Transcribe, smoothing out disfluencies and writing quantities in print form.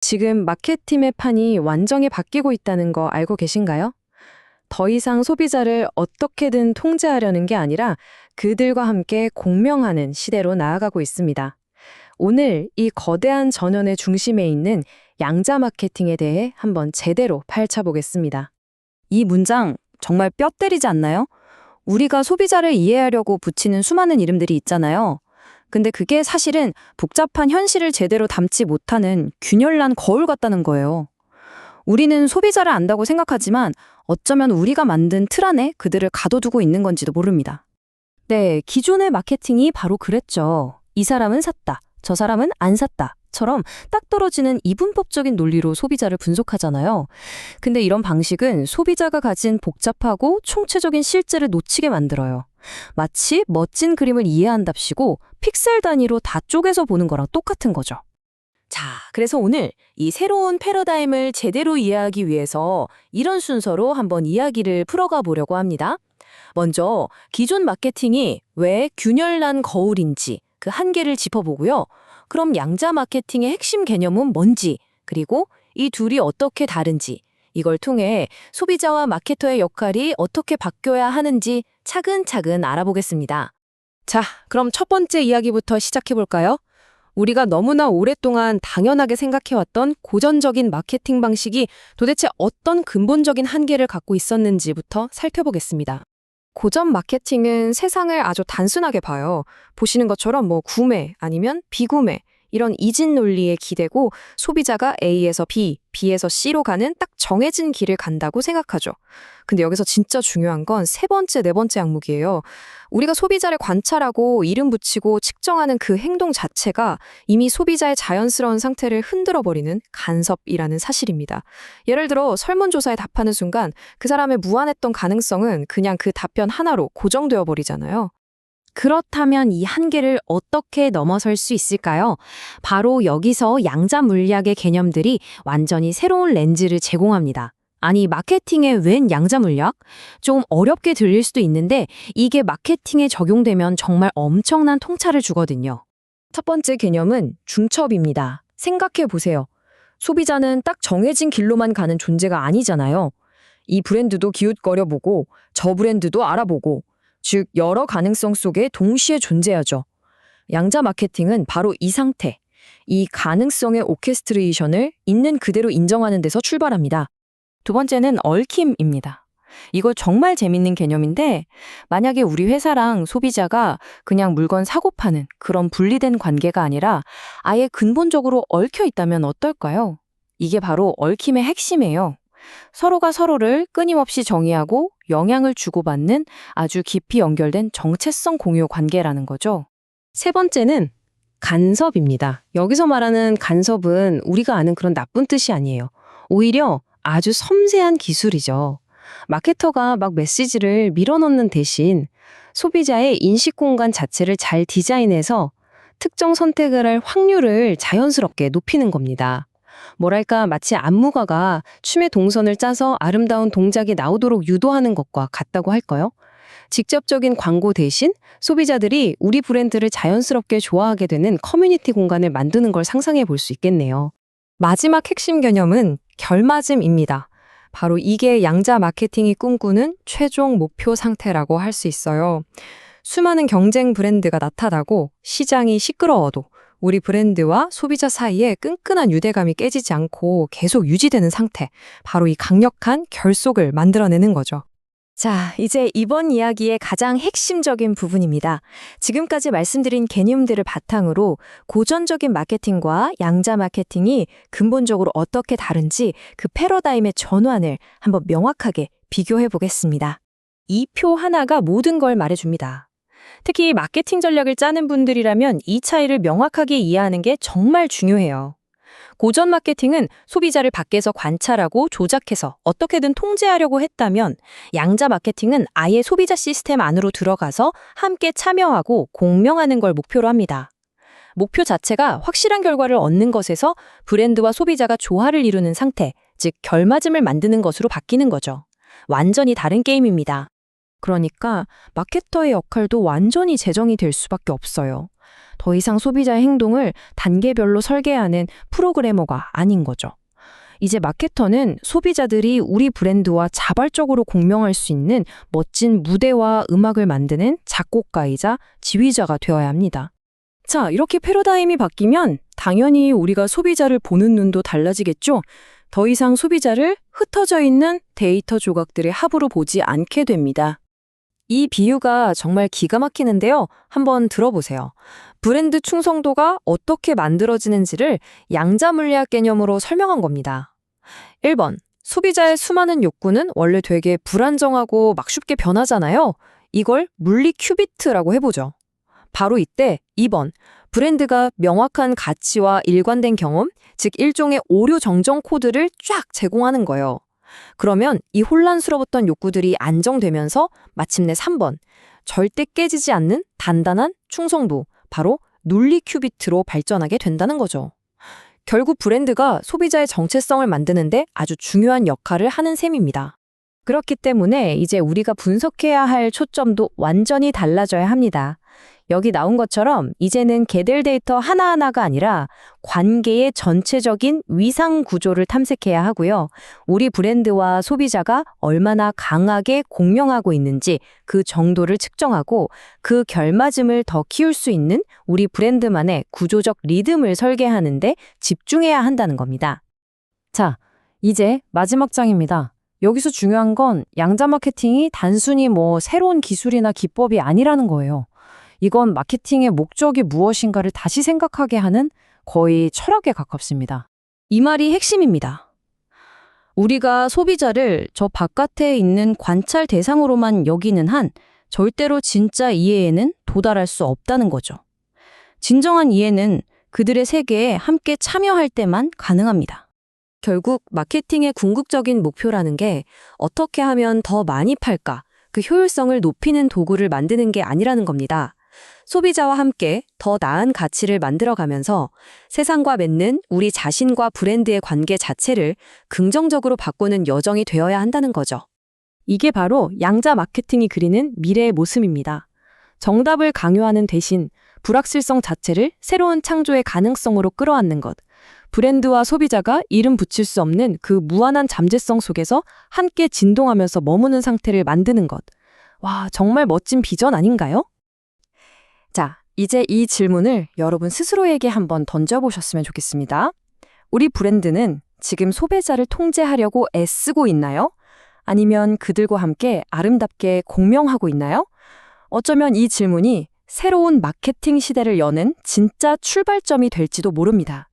지금 마케팅의 판이 완전히 바뀌고 있다는 거 알고 계신가요? 더 이상 소비자를 어떻게든 통제하려는 게 아니라 그들과 함께 공명하는 시대로 나아가고 있습니다. 오늘 이 거대한 전연의 중심에 있는 양자 마케팅에 대해 한번 제대로 파헤쳐보겠습니다. 이 문장 정말 뼈 때리지 않나요? 우리가 소비자를 이해하려고 붙이는 수많은 이름들이 있잖아요. 근데 그게 사실은 복잡한 현실을 제대로 담지 못하는 균열난 거울 같다는 거예요. 우리는 소비자를 안다고 생각하지만 어쩌면 우리가 만든 틀 안에 그들을 가둬두고 있는 건지도 모릅니다. 네, 기존의 마케팅이 바로 그랬죠. 이 사람은 샀다, 저 사람은 안 샀다. 처럼 딱 떨어지는 이분법적인 논리로 소비자를 분석하잖아요. 근데 이런 방식은 소비자가 가진 복잡하고 총체적인 실제를 놓치게 만들어요. 마치 멋진 그림을 이해한답시고 픽셀 단위로 다 쪼개서 보는 거랑 똑같은 거죠. 자, 그래서 오늘 이 새로운 패러다임을 제대로 이해하기 위해서 이런 순서로 한번 이야기를 풀어가 보려고 합니다. 먼저 기존 마케팅이 왜 균열난 거울인지 그 한계를 짚어보고요. 그럼 양자 마케팅의 핵심 개념은 뭔지, 그리고 이 둘이 어떻게 다른지, 이걸 통해 소비자와 마케터의 역할이 어떻게 바뀌어야 하는지 차근차근 알아보겠습니다. 자, 그럼 첫 번째 이야기부터 시작해볼까요? 우리가 너무나 오랫동안 당연하게 생각해왔던 고전적인 마케팅 방식이 도대체 어떤 근본적인 한계를 갖고 있었는지부터 살펴보겠습니다. 고전 마케팅은 세상을 아주 단순하게 봐요. 보시는 것처럼 구매 아니면 비구매 이런 이진 논리에 기대고 소비자가 A에서 B, B에서 C로 가는 딱 정해진 길을 간다고 생각하죠. 근데 여기서 진짜 중요한 건 세 번째, 네 번째 항목이에요. 우리가 소비자를 관찰하고 이름 붙이고 측정하는 그 행동 자체가 이미 소비자의 자연스러운 상태를 흔들어버리는 간섭이라는 사실입니다. 예를 들어 설문조사에 답하는 순간 그 사람의 무안했던 가능성은 그냥 그 답변 하나로 고정되어 버리잖아요. 그렇다면 이 한계를 어떻게 넘어설 수 있을까요? 바로 여기서 양자 물리학의 개념들이 완전히 새로운 렌즈를 제공합니다. 아니, 마케팅에 웬 양자 물리학? 좀 어렵게 들릴 수도 있는데 이게 마케팅에 적용되면 정말 엄청난 통찰을 주거든요. 첫 번째 개념은 중첩입니다. 생각해 보세요. 소비자는 딱 정해진 길로만 가는 존재가 아니잖아요. 이 브랜드도 기웃거려보고 저 브랜드도 알아보고 즉 여러 가능성 속에 동시에 존재하죠. 양자 마케팅은 바로 이 상태, 이 가능성의 오케스트레이션을 있는 그대로 인정하는 데서 출발합니다. 두 번째는 얽힘입니다. 이거 정말 재밌는 개념인데 만약에 우리 회사랑 소비자가 그냥 물건 사고 파는 그런 분리된 관계가 아니라 아예 근본적으로 얽혀 있다면 어떨까요? 이게 바로 얽힘의 핵심이에요. 서로가 서로를 끊임없이 정의하고 영향을 주고받는 아주 깊이 연결된 정체성 공유 관계라는 거죠. 세 번째는 간섭입니다. 여기서 말하는 간섭은 우리가 아는 그런 나쁜 뜻이 아니에요. 오히려 아주 섬세한 기술이죠. 마케터가 막 메시지를 밀어넣는 대신 소비자의 인식 공간 자체를 잘 디자인해서 특정 선택을 할 확률을 자연스럽게 높이는 겁니다. 뭐랄까 마치 안무가가 춤의 동선을 짜서 아름다운 동작이 나오도록 유도하는 것과 같다고 할까요? 직접적인 광고 대신 소비자들이 우리 브랜드를 자연스럽게 좋아하게 되는 커뮤니티 공간을 만드는 걸 상상해 볼 수 있겠네요. 마지막 핵심 개념은 결맞음입니다. 바로 이게 양자 마케팅이 꿈꾸는 최종 목표 상태라고 할 수 있어요. 수많은 경쟁 브랜드가 나타나고 시장이 시끄러워도 우리 브랜드와 소비자 사이에 끈끈한 유대감이 깨지지 않고 계속 유지되는 상태, 바로 이 강력한 결속을 만들어내는 거죠. 자, 이제 이번 이야기의 가장 핵심적인 부분입니다. 지금까지 말씀드린 개념들을 바탕으로 고전적인 마케팅과 양자 마케팅이 근본적으로 어떻게 다른지 그 패러다임의 전환을 한번 명확하게 비교해 보겠습니다. 이 표 하나가 모든 걸 말해줍니다. 특히 마케팅 전략을 짜는 분들이라면 이 차이를 명확하게 이해하는 게 정말 중요해요. 고전 마케팅은 소비자를 밖에서 관찰하고 조작해서 어떻게든 통제하려고 했다면 양자 마케팅은 아예 소비자 시스템 안으로 들어가서 함께 참여하고 공명하는 걸 목표로 합니다. 목표 자체가 확실한 결과를 얻는 것에서 브랜드와 소비자가 조화를 이루는 상태, 즉 결맞음을 만드는 것으로 바뀌는 거죠. 완전히 다른 게임입니다. 그러니까 마케터의 역할도 완전히 재정이 될 수밖에 없어요. 더 이상 소비자의 행동을 단계별로 설계하는 프로그래머가 아닌 거죠. 이제 마케터는 소비자들이 우리 브랜드와 자발적으로 공명할 수 있는 멋진 무대와 음악을 만드는 작곡가이자 지휘자가 되어야 합니다. 자, 이렇게 패러다임이 바뀌면 당연히 우리가 소비자를 보는 눈도 달라지겠죠? 더 이상 소비자를 흩어져 있는 데이터 조각들의 합으로 보지 않게 됩니다. 이 비유가 정말 기가 막히는데요. 한번 들어보세요. 브랜드 충성도가 어떻게 만들어지는지를 양자 물리학 개념으로 설명한 겁니다. 1번. 소비자의 수많은 욕구는 원래 되게 불안정하고 막 쉽게 변하잖아요. 이걸 물리 큐비트라고 해보죠. 바로 이때 2번. 브랜드가 명확한 가치와 일관된 경험, 즉 일종의 오류 정정 코드를 쫙 제공하는 거예요. 그러면 이 혼란스러웠던 욕구들이 안정되면서 마침내 3번. 절대 깨지지 않는 단단한 충성도, 바로 논리 큐비트로 발전하게 된다는 거죠. 결국 브랜드가 소비자의 정체성을 만드는데 아주 중요한 역할을 하는 셈입니다. 그렇기 때문에 이제 우리가 분석해야 할 초점도 완전히 달라져야 합니다. 여기 나온 것처럼 이제는 개별 데이터 하나하나가 아니라 관계의 전체적인 위상 구조를 탐색해야 하고요. 우리 브랜드와 소비자가 얼마나 강하게 공명하고 있는지 그 정도를 측정하고 그 결맞음을 더 키울 수 있는 우리 브랜드만의 구조적 리듬을 설계하는 데 집중해야 한다는 겁니다. 자, 이제 마지막 장입니다. 여기서 중요한 건 양자 마케팅이 단순히 새로운 기술이나 기법이 아니라는 거예요. 이건 마케팅의 목적이 무엇인가를 다시 생각하게 하는 거의 철학에 가깝습니다. 이 말이 핵심입니다. 우리가 소비자를 저 바깥에 있는 관찰 대상으로만 여기는 한 절대로 진짜 이해에는 도달할 수 없다는 거죠. 진정한 이해는 그들의 세계에 함께 참여할 때만 가능합니다. 결국 마케팅의 궁극적인 목표라는 게 어떻게 하면 더 많이 팔까, 그 효율성을 높이는 도구를 만드는 게 아니라는 겁니다. 소비자와 함께 더 나은 가치를 만들어가면서 세상과 맺는 우리 자신과 브랜드의 관계 자체를 긍정적으로 바꾸는 여정이 되어야 한다는 거죠. 이게 바로 양자 마케팅이 그리는 미래의 모습입니다. 정답을 강요하는 대신 불확실성 자체를 새로운 창조의 가능성으로 끌어안는 것. 브랜드와 소비자가 이름 붙일 수 없는 그 무한한 잠재성 속에서 함께 진동하면서 머무는 상태를 만드는 것. 와, 정말 멋진 비전 아닌가요? 자, 이제 이 질문을 여러분 스스로에게 한번 던져보셨으면 좋겠습니다. 우리 브랜드는 지금 소비자를 통제하려고 애쓰고 있나요? 아니면 그들과 함께 아름답게 공명하고 있나요? 어쩌면 이 질문이 새로운 마케팅 시대를 여는 진짜 출발점이 될지도 모릅니다.